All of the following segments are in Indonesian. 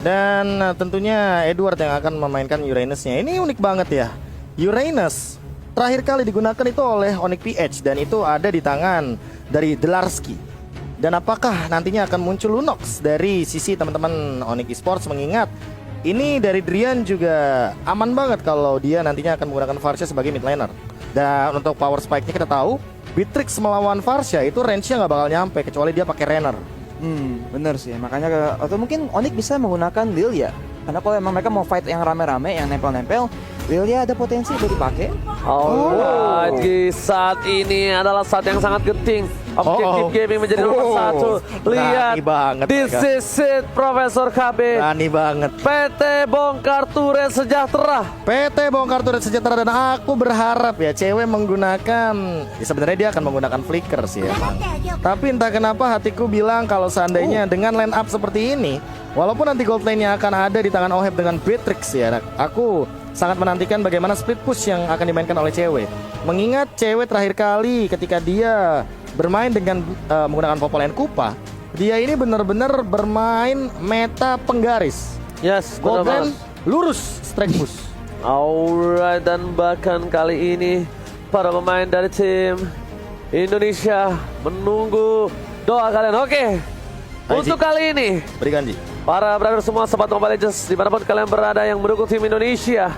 Dan tentunya Edward yang akan memainkan Uranus-nya. Ini unik banget ya. Uranus terakhir kali digunakan itu oleh Onyx PH dan itu ada di tangan dari Delarski. Dan apakah nantinya akan muncul Lunox dari sisi teman-teman Onyx Esports, mengingat ini dari Drian juga aman banget kalau dia nantinya akan menggunakan Varsha sebagai mid laner. Dan untuk power spike-nya kita tahu Beatrix melawan Varsha itu range-nya nggak bakal nyampe kecuali dia pakai Renner. Bener sih, makanya atau mungkin Onyx bisa menggunakan Lilia. Karena kalau emang mereka mau fight yang rame-rame, yang nempel-nempel, Lilia ada potensi untuk dipakai. Alright, di saat ini adalah saat yang sangat genting. Objektif gaming menjadi nomor satu. Lihat, berani banget this mereka. is it, Profesor KB. Berani banget. PT Bongkar Turret Sejahtera. PT Bongkar Turret Sejahtera, dan aku berharap ya cewek menggunakan, ya sebenarnya dia akan menggunakan flicker sih emang. Tapi entah kenapa hatiku bilang kalau seandainya dengan line up seperti ini, walaupun nanti gold lane-nya akan ada di tangan Oheb dengan Beatrix ya, aku sangat menantikan bagaimana split push yang akan dimainkan oleh cewek. Mengingat cewek terakhir kali ketika dia bermain dengan menggunakan Popolen Kupa, dia ini benar-benar bermain meta penggaris. Yes, Gold benar lane lurus strike push. Alright, dan bahkan kali ini para pemain dari tim Indonesia menunggu doa kalian. Oke, untuk kali ini Berikan Ji. para brother semua, sobat Mobile Legends dimanapun kalian berada yang mendukung tim Indonesia,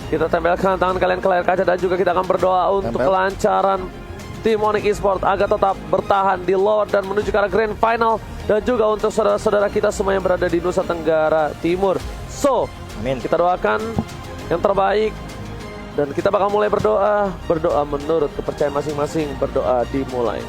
kita tempelkan tangan kalian ke layar kaca dan juga kita akan berdoa untuk Tempel. kelancaran tim Onyx Esports agar tetap bertahan di lower dan menuju ke arah grand final, dan juga untuk saudara-saudara kita semua yang berada di Nusa Tenggara Timur. So, Amin. kita doakan yang terbaik dan kita bakal mulai berdoa menurut kepercayaan masing-masing. Berdoa dimulai.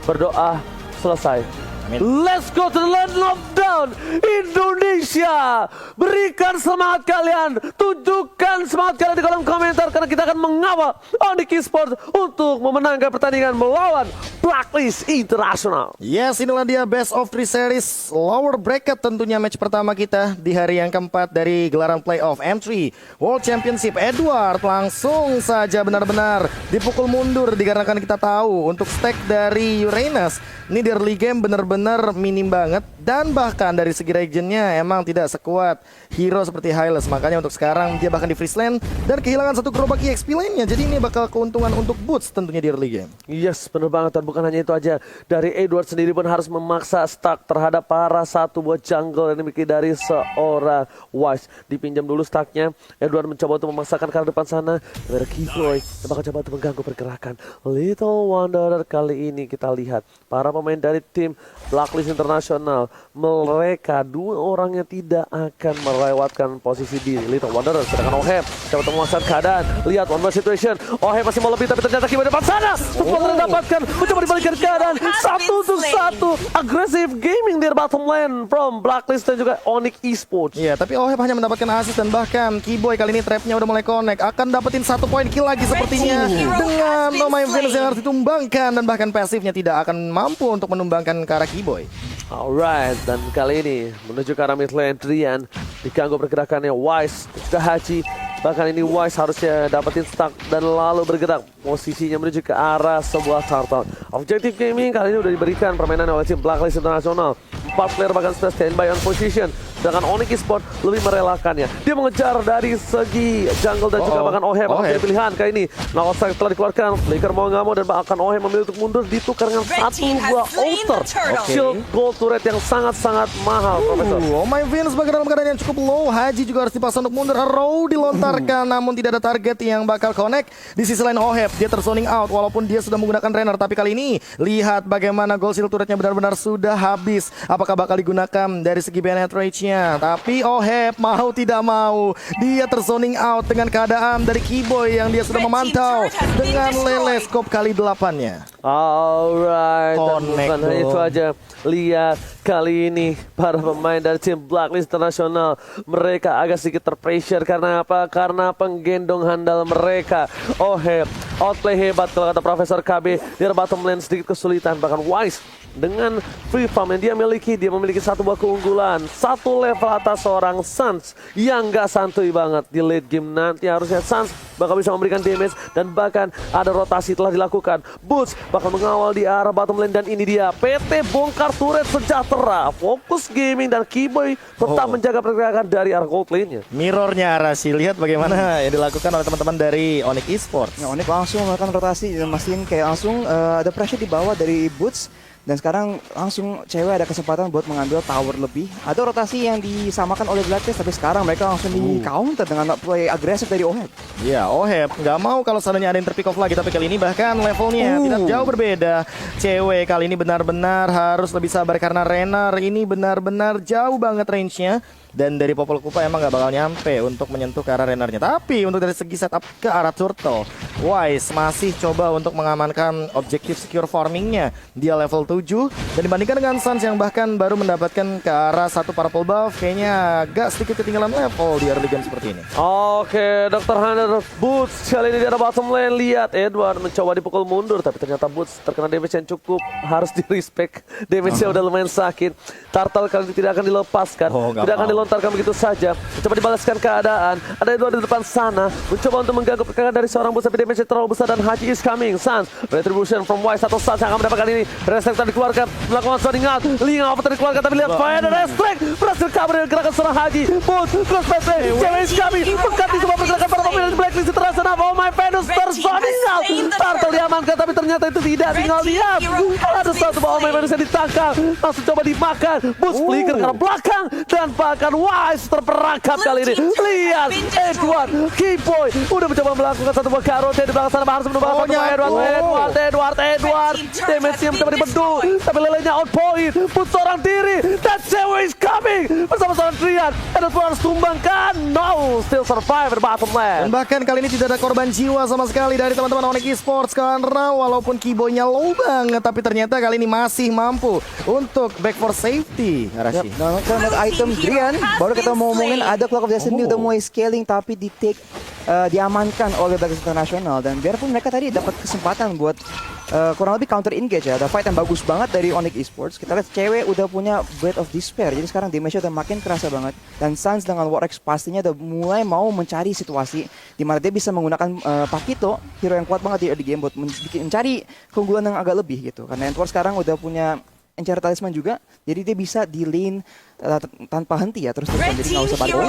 Berdoa selesai. Amin. Let's go to the land of down Indonesia. Berikan semangat kalian, tunjukkan semangat kalian di kolom komentar, karena kita akan mengawal Onyx Esports untuk memenangkan pertandingan melawan Blacklist International. Yes, inilah dia Best of 3 Series lower bracket, tentunya match pertama kita di hari yang keempat dari gelaran playoff M3 World Championship. Edward langsung saja benar-benar dipukul mundur dikarenakan kita tahu untuk stack dari Uranus ini di early game benar-benar minim banget, dan bahkan dari segi regionnya emang tidak sekuat hero seperti Hylas. Makanya untuk sekarang dia bahkan di freeze lane dan kehilangan satu gerobak EXP lainnya. Jadi ini bakal keuntungan untuk Boots tentunya di early game. Yes, benar banget. Dan bukan hanya itu aja, dari Edward sendiri pun harus memaksa stuck terhadap para satu buah jungle yang dimiliki dari seorang Wise. Dipinjam dulu stucknya, Edward mencoba untuk memaksakan ke arah depan sana. Ada Keyboy yang bakal coba untuk mengganggu pergerakan Little Wanderer. Kali ini kita lihat para pemain dari tim Blacklist International, mereka dua orang yang tidak akan melewatkan posisi di Little Wanderer. Sedangkan Oheb coba untuk memaksakan keadaan. Lihat one more situation, Oheb masih mau lebih, tapi ternyata Keyboy depan sana sempat didapatkan, mencoba dibalikkan keadaan satu untuk satu. Agresif gaming di bottom lane from Blacklist dan juga Onyx Esports. Iya, tapi Oheb hanya mendapatkan assist, dan bahkan Keyboy kali ini trapnya udah mulai connect, akan dapetin 1 poin kill lagi sepertinya dengan No My Venus yang harus ditumbangkan, dan bahkan pasifnya tidak akan mampu untuk menumbangkan ke arah Keyboy. Alright, dan kali ini menuju ke arah mid lane, Drian diganggu pergerakannya Wise dan juga Haji. Bahkan ini Wise harusnya dapetin stuck dan lalu bergerak posisinya menuju ke arah sebuah turtle. Objektif gaming kali ini udah diberikan permainan oleh tim Blacklist International. 4 player bahkan sudah standby on position. Sedangkan Onyx Esports lebih merelakannya. Dia mengejar dari segi jungle dan juga bahkan Oheb akan jadi pilihan kali ini. Nah, Strike telah dikeluarkan, Flicker mau nggak mau, dan bahkan Oheb memilih untuk mundur ditukar dengan satu buah Alter Shield Gold Turret yang sangat-sangat mahal, Profesor. Oh My Venus bahkan dalam keadaan yang cukup low. Haji juga harus dipaksa untuk mundur. Arrow dilontarkan namun tidak ada target yang bakal connect. Di sisi lain Oheb, dia terzoning out walaupun dia sudah menggunakan Renner. Tapi kali ini lihat bagaimana Gold Shield turretnya benar-benar sudah habis. Apakah bakal digunakan dari segi penetrate-nya? Tapi Oheb mau tidak mau, dia terzoning out dengan keadaan dari Keyboy yang dia sudah memantau dengan lele scope kali 8-nya. Alright, dan bukan hanya itu aja. Lihat Kali ini para pemain dari tim Blacklist Internasional mereka agak sedikit terpressure karena apa? Karena penggendong handal mereka. Outplay hebat kalau kata Profesor KB. Di bottom lane sedikit kesulitan, bahkan Wise dengan free farm yang dia memiliki satu buah keunggulan, satu level atas seorang Suns yang gak santuy banget. Di late game nanti harusnya Suns bakal bisa memberikan damage dan bahkan ada rotasi telah dilakukan. Boots bakal mengawal di arah bottom lane dan ini dia PT bongkar turret sejahtera. Fokus gaming dan Keyboy tetap menjaga pergerakan dari arah gold lane-nya. Mirrornya Arashi, lihat bagaimana yang dilakukan oleh teman-teman dari Onyx Esports. Ya, Onyx langsung melakukan rotasi dan mastiin kayak langsung ada pressure di bawah dari Boots. Dan sekarang langsung cewek ada kesempatan buat mengambil tower lebih. Ada rotasi yang disamakan oleh Blacklist, tapi sekarang mereka langsung di counter dengan play agresif dari Oheb. Ya, Oheb nggak mau kalau seandainya ada yang terpick off lagi, tapi kali ini bahkan levelnya tidak jauh berbeda. Cewek kali ini benar-benar harus lebih sabar karena Renar ini benar-benar jauh banget range-nya. Dan dari Popol Kupa emang gak bakal nyampe untuk menyentuh ke arah Renarnya. Tapi untuk dari segi setup ke arah Turtle, Wise masih coba untuk mengamankan objektif secure farmingnya. Dia level 7 dan dibandingkan dengan Suns yang bahkan baru mendapatkan ke arah satu purple buff, kayaknya agak sedikit ketinggalan level di early game seperti ini. Oke, Dr. Hunter Boots kali ini di arah bottom lane. Lihat Edward mencoba dipukul mundur, tapi ternyata Boots terkena damage yang cukup harus di respect. Damage-nya udah lumayan sakit. Turtle kali ini tidak akan dilepaskan, tidak akan dilontarkan begitu saja. Mencoba dibalaskan keadaan. Ada Edward di depan sana, mencoba untuk mengganggu pergerakan dari seorang Boots, tapi damage terlalu besar dan Haji is coming. Suns, retribution from Wise atau Suns yang akan mendapatkan ini. Restrect dikeluarkan, melakukan sounding out. Linga apa dikeluarkan, tapi lihat fire dan Restrect berhasil cover dengan gerakan seorang Haji. Boots, cross path, cewek is coming, mengganti semua pergerakan para pemain dari Blacklist Internasional. Oh my Venus tersounding out. Turtle diamankan, tapi ternyata itu tidak, tinggal diam. Ada satu Oh my Venus yang ditangkap, langsung coba dimakan. Boots flicker ke arah belakang dan bahkan Wise terperangkap kali ini. Lihat Edward, Keyboy udah mencoba melakukan satu buah karot di belakang sana, harus menubah satu Edward. Damage-nya mencoba dibendung, tapi lelenya out point. Boots seorang diri, that cewek is coming bersama seorang Trian. Edward pun harus tumbangkan. No, still survive di bottom Dan lane. bahkan kali ini tidak ada korban jiwa sama sekali dari teman-teman Onyx Esports karena walaupun Keyboy-nya low banget, tapi ternyata kali ini masih mampu untuk back for safety. Arashi. Nah, kalau item Drian, baru kita mau ngomongin ada Clock of Destiny udah mulai scaling tapi diamankan oleh Blacklist Internasional. Dan biarpun mereka tadi dapat kesempatan buat kurang lebih counter engage ya, ada fight yang bagus banget dari Onyx Esports. Kita lihat cewek udah punya Breath of Despair, jadi sekarang damage-nya udah makin kerasa banget. Dan Suns dengan Warx pastinya udah mulai mau mencari situasi di mana dia bisa menggunakan Pakito, hero yang kuat banget di early game buat mencari keunggulan yang agak lebih gitu. Karena Edward sekarang udah punya Enchant Talisman juga, jadi dia bisa di lane tanpa henti ya, terus-terusan, jadi nggak usah bantu.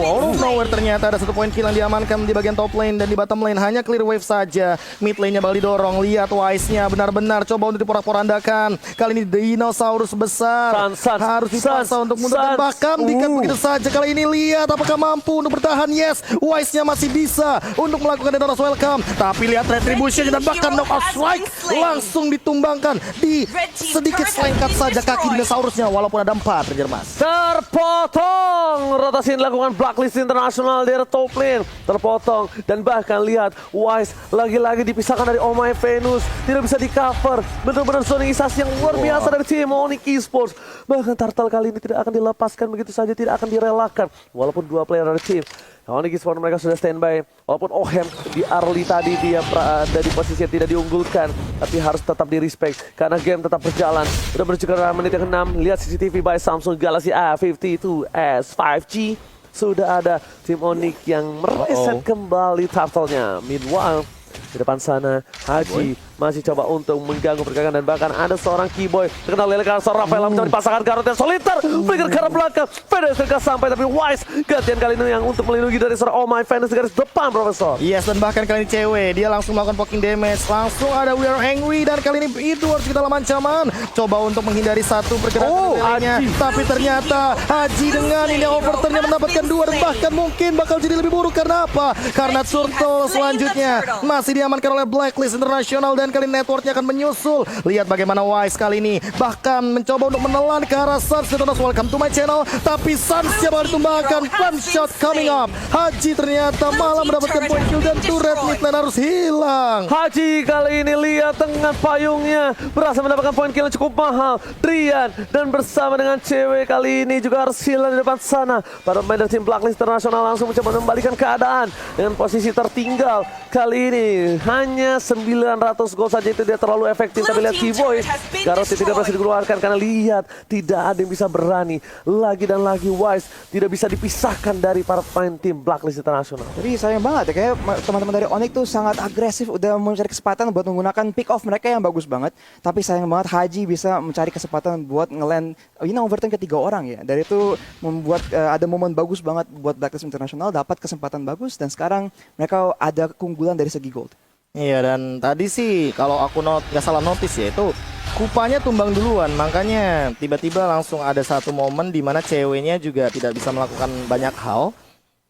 Out of nowhere ternyata ada satu poin kill yang diamankan di bagian top lane dan di bottom lane hanya clear wave saja. Mid lane-nya bakal didorong. Lihat Wise-nya benar-benar coba untuk diporak-porandakan. Kali ini dinosaurus besar harus dipaksa untuk mundur dan bahkan dikat begitu saja. Kali ini lihat apakah mampu untuk bertahan. Yes, Wise-nya masih bisa untuk melakukan dinosaurus welcome. Tapi lihat retribution dan bahkan knockout strike langsung ditumbangkan di sedikit selengkat saja kaki dinosaurusnya walaupun ada 4 Ranger Mas. Terpotong rotasi yang dilakukan Blacklist Internasional dari top lane, terpotong dan bahkan lihat Wise lagi-lagi dipisahkan dari Oh My Venus, tidak bisa di cover. Benar-benar zoningisasi yang luar biasa dari tim Onyx Esports. Bahkan Turtle kali ini tidak akan dilepaskan begitu saja, tidak akan direlakan walaupun dua player dari tim Onyx Esports mereka sudah standby. Walaupun Ohem di early tadi dia ada di posisi yang tidak diunggulkan, tapi harus tetap di respect karena game tetap berjalan. Udah menuju ke menit yang ke-6. Lihat CCTV by Samsung Galaxy A52s 5G. Sudah ada tim Onyx yang mereset kembali Turtle-nya. Meanwhile di depan sana Haji masih coba untuk mengganggu pergerakan dan bahkan ada seorang Keyboy terkenal lele karena seorang Rafael mencoba dipasangkan garot yang soliter flicker ke arah belakang. Venus tidak sampai tapi Wise gantian kali ini yang untuk melindungi dari seorang Oh My Venus garis depan Profesor. Yes, dan bahkan kali ini cewek dia langsung melakukan poking damage, langsung ada We Are Angry dan kali ini itu harus kita dalam ancaman coba untuk menghindari satu pergerakan lelenya, tapi ternyata Haji dengan ini overturn-nya mendapatkan 2 dan bahkan mungkin bakal jadi lebih buruk karena apa? Karena Turtle selanjutnya masih diamankan oleh Blacklist Internasional dan kali networknya akan menyusul. Lihat bagaimana Wise kali ini bahkan mencoba untuk menelan ke arah Suns. Welcome to my channel. Tapi Suns yang baru ditumbangkan. One shot coming up. Haji ternyata malah mendapatkan point kill dan turret mid lane harus hilang. Haji kali ini lihat tengah payungnya berhasil mendapatkan poin kill yang cukup mahal. Drian dan bersama dengan cewek kali ini juga harus hilang di depan sana. Para pemain dari tim Blacklist Internasional langsung mencoba membalikan keadaan dengan posisi tertinggal. Kali ini hanya 900 gol saja, itu dia terlalu efektif. Tapi lihat T-Boy, Garot tidak berhasil dikeluarkan karena lihat tidak ada yang bisa berani. Lagi dan lagi Wise tidak bisa dipisahkan dari para pemain tim Blacklist Internasional. Jadi sayang banget ya, kayak teman-teman dari Onyx tuh sangat agresif, udah mencari kesempatan buat menggunakan pick off mereka yang bagus banget. Tapi sayang banget Haji bisa mencari kesempatan buat ngeland overturn ke 3 orang ya. Dari itu membuat ada momen bagus banget buat Blacklist Internasional, dapat kesempatan bagus dan sekarang mereka ada keunggulan dari segi gold. Iya, dan tadi sih kalau aku nggak salah notice ya, itu Kupanya tumbang duluan, makanya tiba-tiba langsung ada satu momen di mana ceweknya juga tidak bisa melakukan banyak hal.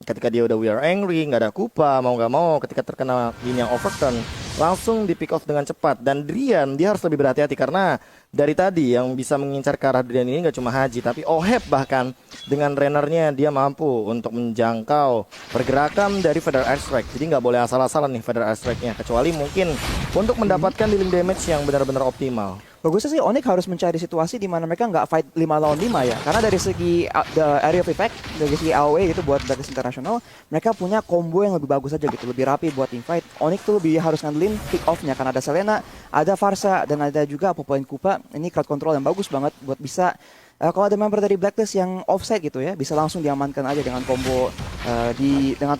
Ketika dia udah we are angry, nggak ada Kupa, mau nggak mau ketika terkena win yang overturn, langsung di pick off dengan cepat. Dan Drian, dia harus lebih berhati-hati karena dari tadi yang bisa mengincar ke arah Drian ini nggak cuma Haji, tapi Oheb bahkan dengan Rennernya dia mampu untuk menjangkau pergerakan dari Feather Airstrike. Jadi nggak boleh asal-asalan nih Feather Airstrike-nya, kecuali mungkin untuk mendapatkan dealing damage yang benar-benar optimal. Bagusnya sih Onyx harus mencari situasi di mana mereka nggak fight 5 lawan 5 ya. Karena dari segi the area of effect, dari segi AOE gitu buat Blacklist International, mereka punya combo yang lebih bagus aja gitu, lebih rapi buat team fight. Onyx tuh lebih harus ngandelin pick off-nya karena ada Selena, ada Farsa, dan ada juga Popoin Kupa. Ini crowd control yang bagus banget buat bisa kalau ada member dari Blacklist yang offside gitu ya, bisa langsung diamankan aja dengan combo dengan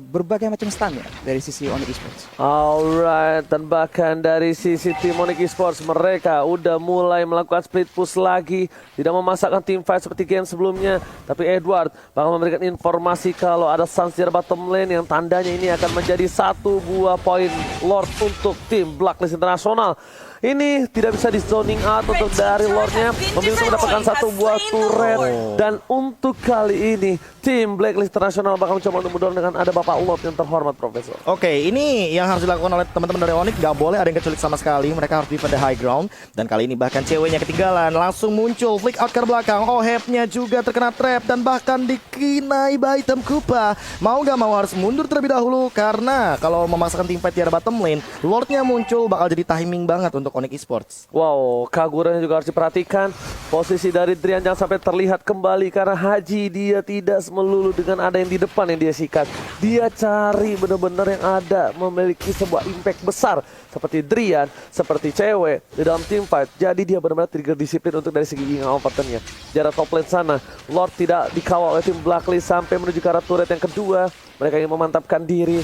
berbagai macam stun ya dari sisi Onyx Esports. Alright, dan bahkan dari sisi tim Onyx Esports mereka udah mulai melakukan split push lagi, tidak memasakkan team fight seperti game sebelumnya. Tapi Edward bakal memberikan informasi kalau ada Suns di bottom lane yang tandanya ini akan menjadi satu buah poin Lord untuk tim Blacklist Internasional. Ini tidak bisa di zoning out untuk dari Lordnya, memilih untuk mendapatkan satu buah turret. Dan untuk kali ini tim Blacklist Internasional bakal mencoba untuk mendorong dengan ada Bapak Lord yang terhormat, Profesor. Oke, ini yang harus dilakukan oleh teman-teman dari Onyx. Gak boleh ada yang keculik sama sekali. Mereka harus defend the high ground. Dan kali ini bahkan ceweknya ketinggalan, langsung muncul flick out ke belakang. Ohebnya juga terkena trap dan bahkan dikinai by item Kupa. Mau gak mau harus mundur terlebih dahulu, karena kalau memasakkan team fight di area bottom lane, Lordnya muncul bakal jadi timing banget untuk Onyx Esports. Wow, Kaguranya juga harus diperhatikan. Posisi dari Drian jangan sampai terlihat kembali karena Haji dia tidak melulu dengan ada yang di depan yang dia sikat. Dia cari benar-benar yang ada memiliki sebuah impact besar seperti Drian, seperti cewek di dalam team fight. Jadi dia benar-benar trigger disiplin untuk dari segi ginga overturn-nya. Jarak top lane sana, Lord tidak dikawal oleh tim Blacklist sampai menuju ke arah turret yang kedua. Mereka ingin memantapkan diri.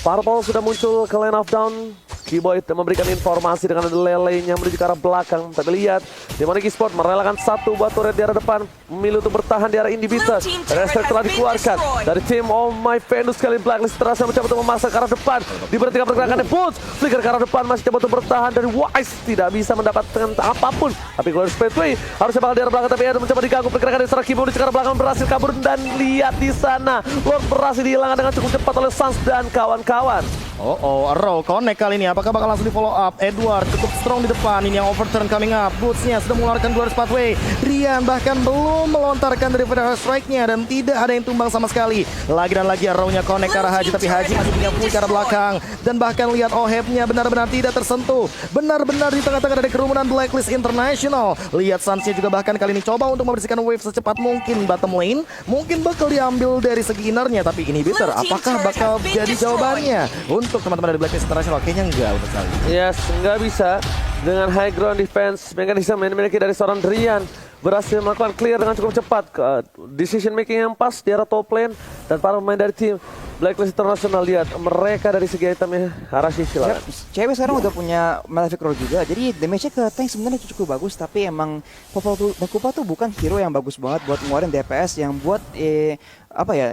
Purple sudah muncul ke lane of down. Keyboy memberikan informasi dengan lelenya menuju ke arah belakang. Tapi lihat, tim Onyx Esports merelakan satu buah turret di arah depan, memilih untuk bertahan di arah inhibitor. Respect telah dikeluarkan dari tim Oh My Venus kali Blacklist terasa mencoba untuk memaksa ke arah depan. Diberhentikan pergerakannya Bulls, flicker ke arah depan, masih coba untuk bertahan dari Wise, tidak bisa mendapatkan apapun. Tapi Glorious Pathway harusnya bakal di arah belakang, tapi ada mencoba diganggu pergerakan dari Sarah Keyboy menuju ke arah belakang, berhasil kabur. Dan lihat di sana, Lord berhasil dihilangkan dengan cukup cepat oleh Suns dan kawan-kawan. Arrow connect kali ini. Apakah bakal langsung di follow up? Edward cukup strong di depan. Ini yang overturn coming up. Boots-nya sudah mengeluarkan Glorious Pathway. Rian bahkan belum melontarkan dari Feather Strike-nya dan tidak ada yang tumbang sama sekali. Lagi dan lagi Arrow-nya connect ke arah Haji, tapi Haji masih punya pull ke arah belakang. Dan bahkan lihat Oheb-nya benar-benar tidak tersentuh. Benar-benar di tengah-tengah dari kerumunan Blacklist International. Lihat Suns-nya juga bahkan kali ini coba untuk membersihkan wave secepat mungkin bottom lane. Mungkin bakal diambil dari segi innernya, tapi inhibitor apakah bakal jadi jawabannya untuk teman-teman dari Blacklist International? Kayaknya enggak untuk kali. Yes, nggak bisa. Dengan high ground defense mekanisme yang dimiliki dari seorang Drian, berhasil melakukan clear dengan cukup cepat. Decision making yang pas di arah top lane. Dan para pemain dari tim Blacklist International, lihat mereka dari segi itemnya Arashi silakan. Cewek sekarang udah punya Malefic Roll juga, jadi damage-nya ke tank sebenarnya cukup bagus. Tapi emang Kupa tuh bukan hero yang bagus banget buat ngeluarin DPS yang buat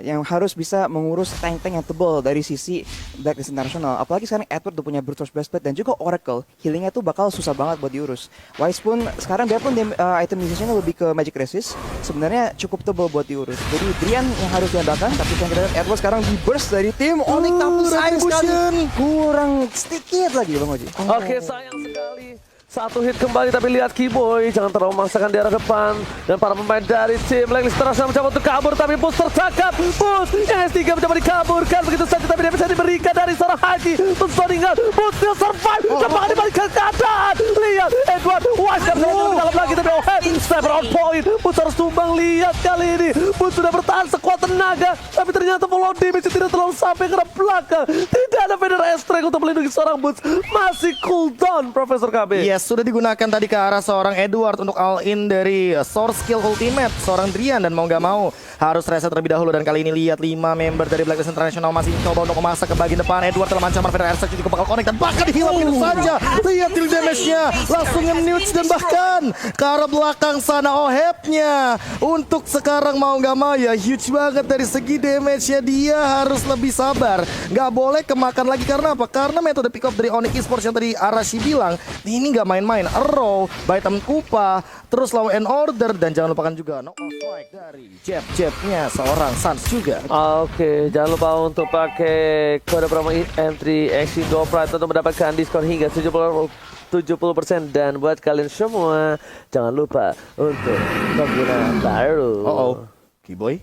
yang harus bisa mengurus tank-tank yang tebal dari sisi Blacklist International. Apalagi sekarang Edward udah punya Brute Force Breastplate dan juga Oracle. Healingnya tuh bakal susah banget buat diurus. Wise pun sekarang biarpun item musiciannya lebih ke Magic Resist, sebenarnya cukup tebal buat diurus. Jadi Drian yang harus diandalkan, tapi yang kita lihat Edward sekarang di burst dari tim Onyx, tapi sayang sekali kurang sedikit lagi Bang Oji. Oke, sayang sekali. Satu hit kembali, tapi lihat Kiboy jangan terlalu memaksakan di arah depan. Dan para pemain dari tim Blacklist International mencoba untuk kabur, tapi Bus tertangkap. Bus yang S3 mencoba dikaburkan begitu saja, tapi dia bisa diberikan dari seorang Haji. Bus meninggal, Bus still survive. Cepat dibalikan keadaan. Lihat Edward Wise dan lebih dalam lagi, tapi Sniper on point. Bus harus tumbang. Lihat kali ini Bus sudah bertahan sekuat tenaga, tapi ternyata follow damage tidak terlalu sampai ke belakang. Tidak ada Vader S-Strike untuk melindungi seorang Bus. Masih cooldown Profesor KB. Yes, sudah digunakan tadi ke arah seorang Edward untuk all-in dari Source Skill Ultimate seorang Drian, dan mau gak mau harus reset terlebih dahulu. Dan kali ini lihat 5 member dari Blacklist International masih coba untuk memasak ke bagian depan. Edward dalam ancaman Vader Airstrike juga bakal connect dan bahkan dihilang begitu saja. Lihat deal damage-nya langsung nge-newts, dan bahkan ke arah belakang sana Ohep-nya untuk sekarang mau gak mau ya huge banget dari segi damage-nya. Dia harus lebih sabar, gak boleh kemakan lagi. Karena apa? Karena metode pick up dari Onyx Esports yang tadi Arashi bilang ini gak main-main. Arrow, Baitam Kupa, terus Law and Order, dan jangan lupakan juga no strike dari jab-jabnya seorang Sans juga. Oke, jangan lupa untuk pakai kode promo entry X-Indo Pride untuk mendapatkan diskon hingga 70%. Dan buat kalian semua jangan lupa untuk pengguna baru. Kiboy,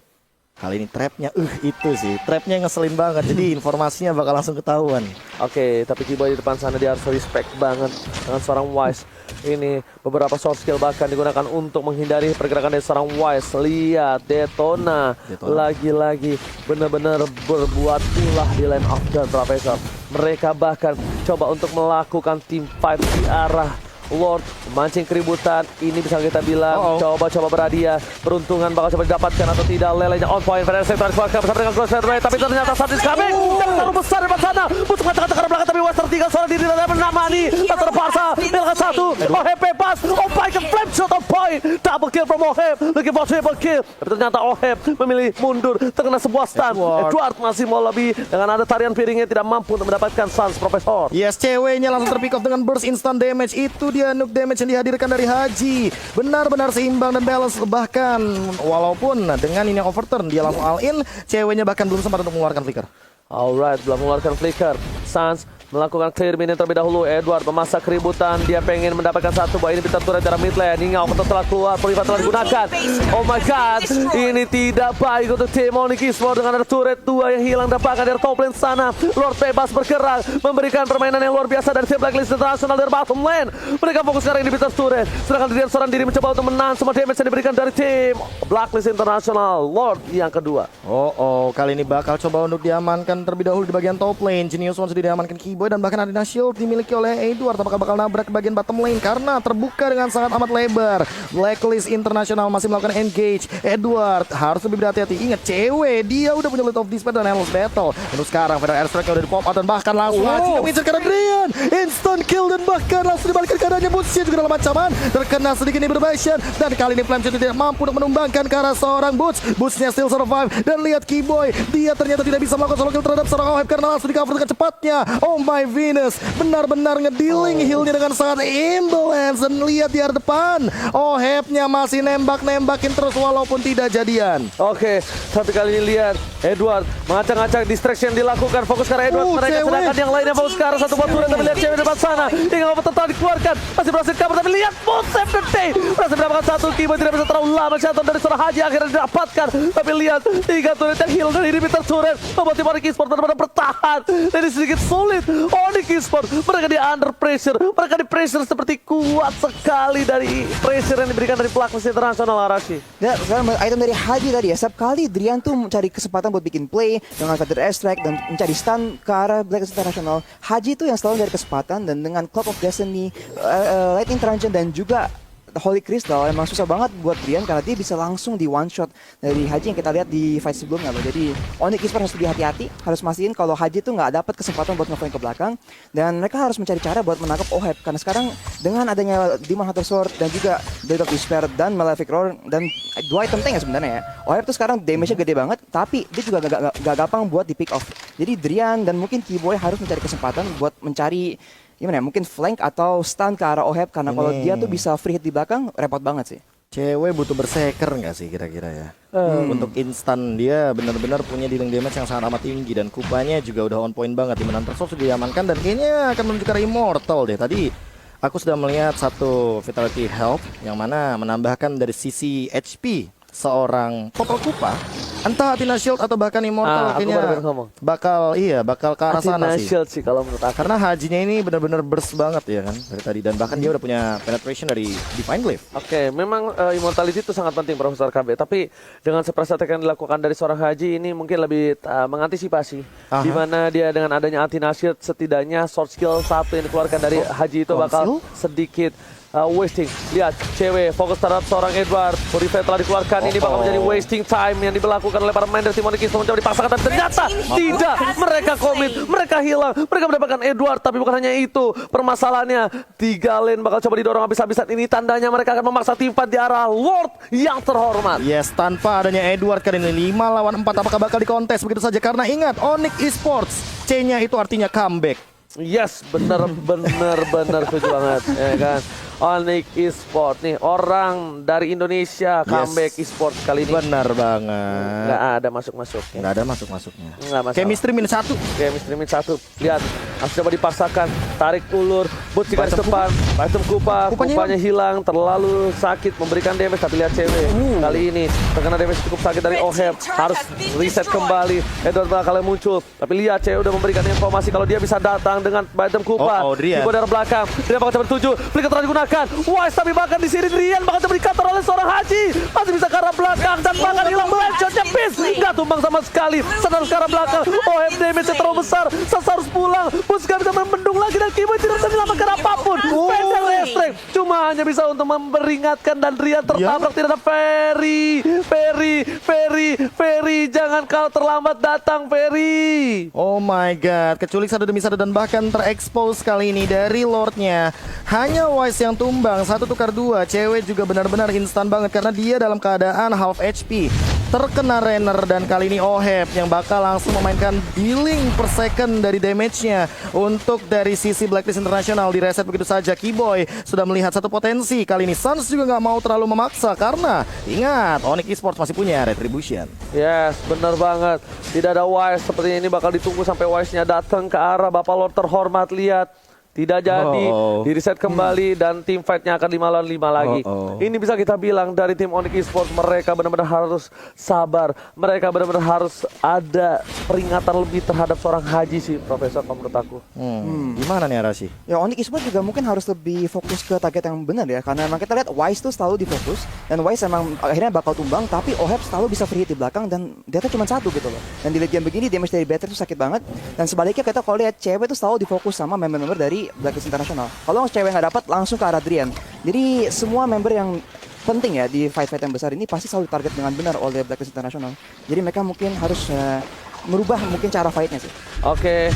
kali ini trapnya itu sih, trapnya ngeselin banget. Jadi informasinya bakal langsung ketahuan. Oke, tapi Kiboy di depan sana dia harus respect banget dengan seorang Wise. Ini beberapa soft skill bahkan digunakan untuk menghindari pergerakan dari seorang Wise. Lihat Detona. Lagi-lagi benar-benar berbuat ulah di line of the Professor. Mereka bahkan coba untuk melakukan team fight di arah Lord, mancing keributan. Ini bisa kita bilang coba-coba berhadiah. Peruntungan bakal coba didapatkan atau tidak. Lelenya on point, Vader Sector bersama dengan crossfire rate, tapi ternyata saat is coming. Dan terlalu besar di depan sana. Butuh kata-kata ke belakang, tapi West tertinggal seorang diri dan bernama nih. Tak terpaksa, Milkan satu. Ohep bebas. Ohep flame shot on point. Double kill from Ohep. Looking for triple kill. Tapi ternyata Ohep memilih mundur, terkena sebuah stun. Edward masih mau lebih. Dengan ada tarian piringnya tidak mampu untuk mendapatkan Sans Profesor. Yes, ceweknya langsung terpick off dengan burst instant damage. Itu dia nuke damage yang dihadirkan dari Haji. Benar-benar seimbang dan balance. Bahkan walaupun dengan ini yang overturn, dia langsung all in. Ceweknya bahkan belum sempat untuk mengeluarkan flicker. Alright, belum mengeluarkan flicker. Sans melakukan clear minion terlebih dahulu. Edward memasak keributan. Dia pengen mendapatkan satu buah ini pintar turret dari mid lane. Hingga Okto telah keluar, Privat telah digunakan. Oh my god, ini tidak baik untuk tim Onyx Esports dengan ada turret 2 yang hilang. Dapatkan dari top lane sana. Lord bebas bergerak, memberikan permainan yang luar biasa dari tim Blacklist International dari bottom lane. Mereka fokus sekarang ini pintar turret. Sedangkan Drian seorang diri mencoba untuk menahan semua damage yang diberikan dari tim Blacklist International. Lord yang kedua. Kali ini bakal coba untuk diamankan terlebih dahulu di bagian top lane. Genius One sudah diamankan Kiboy, dan bahkan Arena Shield dimiliki oleh Edward. Apakah bakal nabrak ke bagian bottom lane karena terbuka dengan sangat amat lebar. Blacklist International masih melakukan engage. Edward harus lebih berhati-hati. Ingat, cewek dia udah punya Light of Despair dan Endless Battle. Untuk sekarang Vader Airstrike udah di pop out dan bahkan langsung aja mengincar ke Adrian. Instant kill dan bahkan langsung dibalikin keadaannya. Bootsnya juga dalam ancaman, terkena sedikit Liberation, dan kali ini Flame Shot tidak mampu untuk menumbangkan ke arah seorang Boots. Bootsnya still survive, dan lihat Kiboy, dia ternyata tidak bisa melakukan solo kill terhadap seorang Ohep karena langsung di cover dengan cepatnya. Oh my Venus, benar-benar ngedealing healnya dengan sangat imbalance. Dan lihat di arah depan, Ohep-nya masih nembakin terus walaupun tidak jadian. Oke, tapi kali ini lihat Edward mengacak-acak distraction dilakukan. Fokus ke arah Edward, mereka sedangkan yang lainnya fokus ke arah satu buah turret. Tapi lihat cewek depan sana, hingga Ohep total dikeluarkan, masih berhasil kabur. Tapi lihat Bolt save the day, berhasil mendapatkan satu. Kiboy tidak bisa terlalu lama, shutdown dari seorang Haji akhirnya didapatkan. Tapi lihat 3 turret yang heal dari inhibitor turret membuat tim Onyx Esports benar-benar bertahan. Jadi sedikit sulit Onyx Esports, mereka di under pressure, mereka di pressure seperti kuat sekali dari pressure yang diberikan dari Blacklist International. Arashi. Ya, sekarang item dari Haji tadi ya, setiap kali Drian tuh mencari kesempatan buat bikin play dengan Vader Airstrike dan mencari stun ke arah Blacklist International. Haji tuh yang selalu dari kesempatan, dan dengan Clock of Destiny, Lightning Transient dan juga Holy Crystal emang susah banget buat Brian karena dia bisa langsung di one shot dari Haji yang kita lihat di fight sebelumnya loh. Jadi Onyx Esports harus lebih hati-hati, harus mastiin kalau Haji tuh nggak dapat kesempatan buat ngeflank ke belakang, dan mereka harus mencari cara buat menangkap Oheb karena sekarang dengan adanya Demon Hunter Sword dan juga Blade of Despair dan Malefic Roar dan dua item tank ya sebenarnya ya. Oheb tuh sekarang damage-nya gede banget, tapi dia juga gak gampang buat di pick off. Jadi Drian dan mungkin Keyboy harus mencari kesempatan buat mencari gimana ya, mungkin flank atau stun ke arah Oheb karena kalau dia tuh bisa free hit di belakang repot banget sih. Cewek butuh berseker nggak sih kira-kira ya? Untuk instan dia benar-benar punya dealing damage yang sangat amat tinggi dan kupanya juga udah on point banget. Di mana Hunter sudah diamankan dan kayaknya akan menuju ke arah Immortal deh. Tadi aku sudah melihat satu Vitality Health yang mana menambahkan dari sisi HP seorang Popol Kupa, entah Athena Shield atau bahkan Immortal kayaknya bakal ke arah sana sih. Shield sih kalau menurut aku. Karena Hajinya ini benar-benar burst banget ya kan dari tadi, dan bahkan dia udah punya penetration dari Divine Glaive. Oke, memang immortality itu sangat penting Profesor KB, tapi dengan strategi yang dilakukan dari seorang Haji ini mungkin lebih mengantisipasi, di mana dia dengan adanya Athena Shield setidaknya short skill satu yang dikeluarkan dari Haji itu bakal sedikit wasting. Lihat, cewek fokus terhadap seorang Edward. Purify telah dikeluarkan. Ini bakal menjadi wasting time yang diberlakukan oleh para pemain dari tim Onyx Esports mencoba dipaksakan, tapi ternyata tidak. Mereka komit, mereka hilang, mereka mendapatkan Edward. Tapi bukan hanya itu, permasalahannya 3 lane bakal coba didorong habis-habisan. Ini tandanya mereka akan memaksa tim fight di arah Lord yang terhormat. Yes, tanpa adanya Edward kali ini 5 lawan 4 apakah bakal dikontes begitu saja? Karena ingat, Onyx Esports C-nya itu artinya comeback. Yes, bener setuju banget, ya kan. Onyx Esports nih, orang dari Indonesia comeback esports kali ini. Benar banget. Nggak ada masuk-masuknya. Nggak ada masuk-masuknya. Nggak masalah. Chemistry -1. Chemistry -1. Lihat, harus coba dipaksakan. Tarik ulur, boots di garis depan. Item kupanya hilang, terlalu sakit memberikan damage. Tapi lihat cewek kali ini terkena damage cukup sakit dari Oheb. Harus reset kembali. Edward bakal muncul. Tapi lihat cewek udah memberikan informasi kalau dia bisa datang dengan item kupa. Di dari belakang. Dia bakal coba tertuju. Flicker telah digunakan. Wise, tapi bahkan di sini Drian bakal coba di-counter oleh seorang Haji. Masih bisa ke arah belakang dan bahkan hilang shotnya Pis. Nggak tumbang sama sekali. Sadar ke arah belakang. Oheb damage terlalu besar. Sasa harus pulang. Bus gak bisa membendung lagi dan Keyboy tidak bisa menyelamatkan apapun. Pendek restrek. Cuma hanya bisa untuk memperingatkan dan Drian tertabrak. Tidak ada Ferry. Jangan kau terlambat datang, Ferry. Oh my god, keculik satu demi satu dan bahkan terekspos kali ini dari Lordnya. Hanya Wise yang tumbang, 1 tukar 2. Cewek juga benar-benar instan banget karena dia dalam keadaan half HP. Terkena Renner dan kali ini Oheb yang bakal langsung memainkan billing per second dari damage-nya. Untuk dari sisi Blacklist International di reset begitu saja. Keyboy sudah melihat satu potensi. Kali ini Suns juga nggak mau terlalu memaksa karena ingat Onyx Esports masih punya Retribution. Yes, benar banget. Tidak ada Wise, sepertinya ini bakal ditunggu sampai Wise-nya datang ke arah Bapak Lord terhormat. Lihat, tidak jadi, di reset kembali dan tim fight-nya akan 5 lawan 5 lagi. Ini bisa kita bilang dari tim Onyx Esports, mereka benar-benar harus sabar. Mereka benar-benar harus ada peringatan lebih terhadap seorang Haji sih, Profesor, menurut aku. Gimana nih Arashi? Ya Onyx Esports juga mungkin harus lebih fokus ke target yang benar ya, karena memang kita lihat Wise tuh selalu difokus dan Wise emang akhirnya bakal tumbang, tapi Oheb selalu bisa free hit di belakang dan dia tuh cuma 1 gitu loh. Dan di late game begini damage dari Battery tuh sakit banget, dan sebaliknya kita kalau lihat cewek tuh selalu difokus sama member-member dari Blacklist International. Kalau cewek nggak dapat langsung ke arah Drian. Jadi semua member yang penting ya di fight-fight yang besar ini pasti selalu target dengan benar oleh Blacklist International. Jadi mereka mungkin harus merubah mungkin cara fight-nya sih. Oke,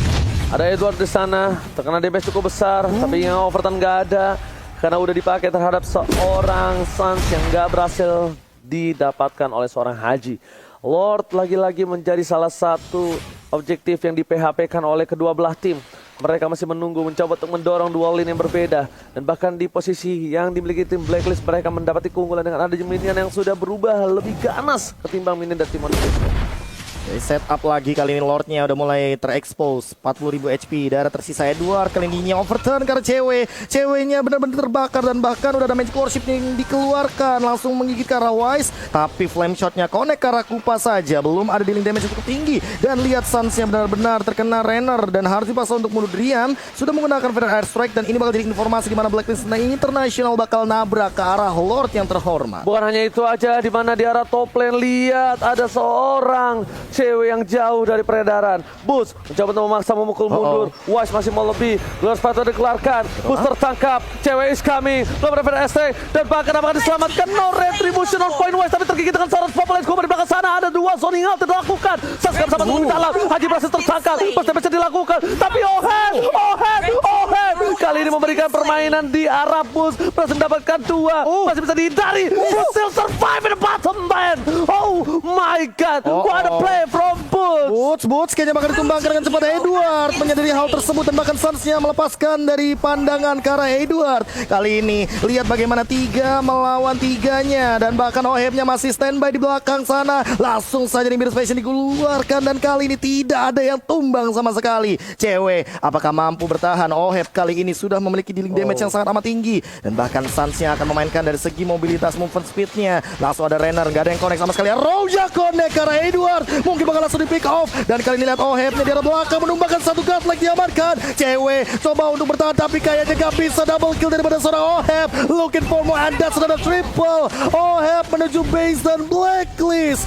ada Edward di sana, terkena damage cukup besar, tapi yang overturn nggak ada karena udah dipakai terhadap seorang Suns yang nggak berhasil didapatkan oleh seorang Haji. Lord lagi-lagi menjadi salah satu objektif yang di PHP-kan oleh kedua belah tim. Mereka masih menunggu, mencoba untuk mendorong dua lane yang berbeda. Dan bahkan di posisi yang dimiliki tim Blacklist, mereka mendapati keunggulan dengan adanya minion yang sudah berubah lebih ganas ketimbang minion dari tim Onyx Esports. Setup lagi kali ini Lordnya udah mulai terekspos, 40.000 HP. Darah tersisa Edward, kali ini overturn karena ceweknya benar-benar terbakar dan bahkan udah ada magic worship yang dikeluarkan langsung menggigit ke arah Wise. Tapi flame shotnya connect ke arah Kupa saja, belum ada dealing damage cukup tinggi. Dan lihat Sunsnya benar-benar terkena Renner dan harus dipaksa untuk bunuh Drian. Sudah menggunakan Feather Airstrike dan ini bakal jadi informasi di mana Blacklist International bakal nabrak ke arah Lord yang terhormat. Bukan hanya itu aja, di mana di arah top lane lihat ada seorang cewek yang jauh dari peredaran. Bus mencoba untuk memaksa memukul mundur. Wise masih mau lebih. Gelar sepatu dikeluarkan. Bus tertangkap. Cewek is coming. Belum ada ST. Dan bahkan apakah diselamatkan? No retribution on point Wise. Tapi tergigit dengan seorang Populate Cobra di belakang sana. Ada dua zoning out yang dilakukan. Sasuke bersama teman di dalam. Haji berhasil tertangkap. Pasti bisa dilakukan. Tapi Ohem. Kali ini memberikan permainan di arah Bus. Berhasil mendapatkan dua. Masih bisa dihindari. Bus still survive in the bottom man. Oh my god. What a play from Bus. Boots kayaknya bakal ditumbangkan dengan cepat. Edward menyadari hal tersebut dan bahkan Suns-nya melepaskan dari pandangan ke arah Edward. Kali ini lihat bagaimana 3 melawan 3-nya dan bahkan Ohebnya masih standby di belakang sana. Langsung saja nih Mirror Fashion dikeluarkan dan kali ini tidak ada yang tumbang sama sekali. Cewek apakah mampu bertahan? Oheb kali ini sudah memiliki dealing damage yang sangat amat tinggi dan bahkan Suns-nya akan memainkan dari segi mobilitas movement speed-nya. Langsung ada Renner, nggak ada yang connect sama sekali. Roja connect ke arah Edward, mungkin bakal langsung di pick off dan kali ini lihat Ohebnya di arah belakang menumbangkan satu godlike diamankan. Cewek coba untuk bertahan tapi kayaknya gak bisa double kill daripada seorang Oheb. Looking for more and that's another triple. Oheb menuju base dan blacklist.